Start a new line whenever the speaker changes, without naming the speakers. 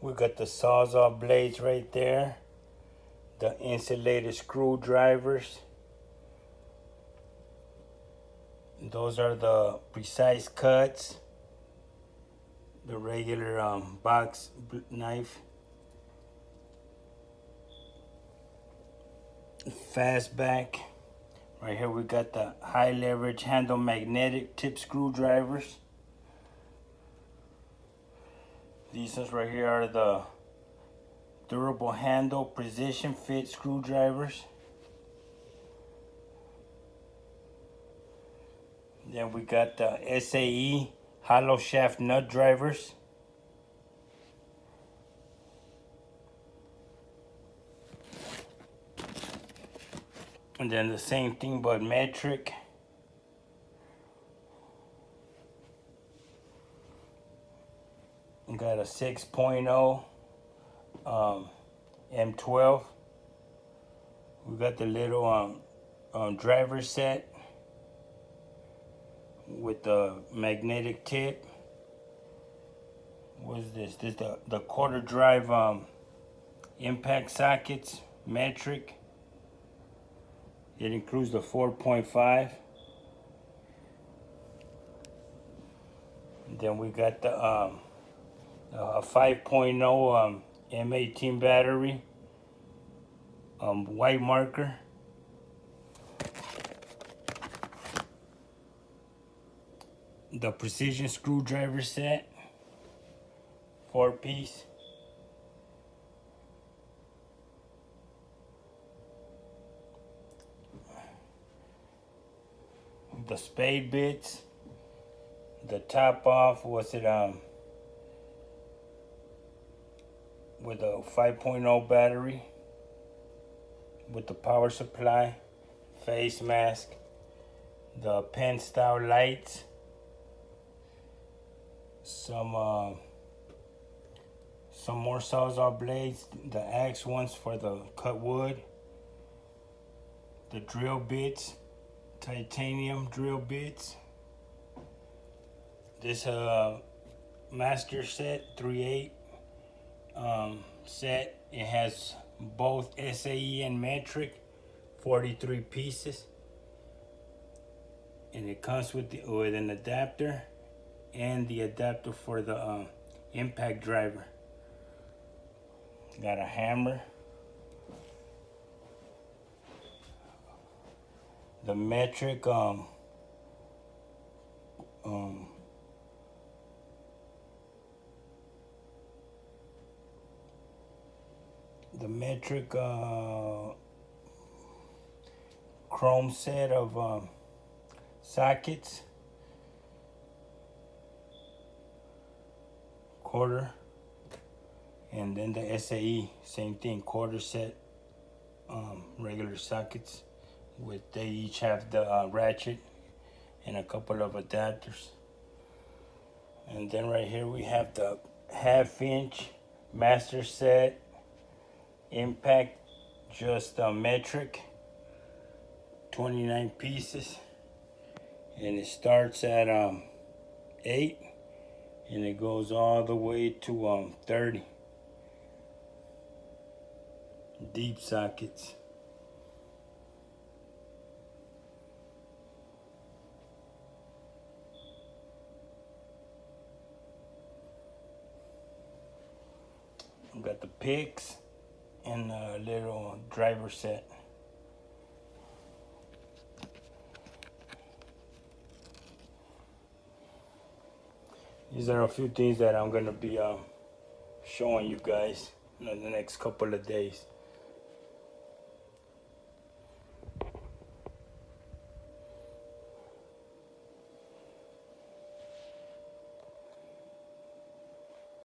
We got the Sawzall blades right there, the insulated screwdrivers. Those are the precise cuts, the regular box knife. Fastback. Right here we got the high leverage handle magnetic tip screwdrivers. These ones right here are the durable handle precision fit screwdrivers. Then we got the SAE hollow shaft nut drivers. And then the same thing but metric. We got a 6.0 M12. We got the little driver set with the magnetic tip. What is this? This is the quarter drive impact sockets, metric. It includes the 4.5. Then we got the a 5.0 M18 battery, white marker. The precision screwdriver set, 4-piece. The spade bits, the top off, with a 5.0 battery with the power supply, face mask, the pen style lights, some more Sawzall blades, the axe ones for the cut wood, the drill bits, titanium drill bits. This master set 3/8 set. It has both SAE and metric, 43 pieces, and it comes with an adapter and the adapter for the impact driver. Got a hammer, the metric the metric chrome set of sockets, quarter, and then the SAE, same thing, quarter set, regular sockets. They each have the ratchet and a couple of adapters. And then right here we have the 1/2-inch master set impact, just metric, 29 pieces, and it starts at 8 and it goes all the way to 30. Deep sockets. We got the picks and a little driver set. These are a few things that I'm gonna be showing you guys in the next couple of days.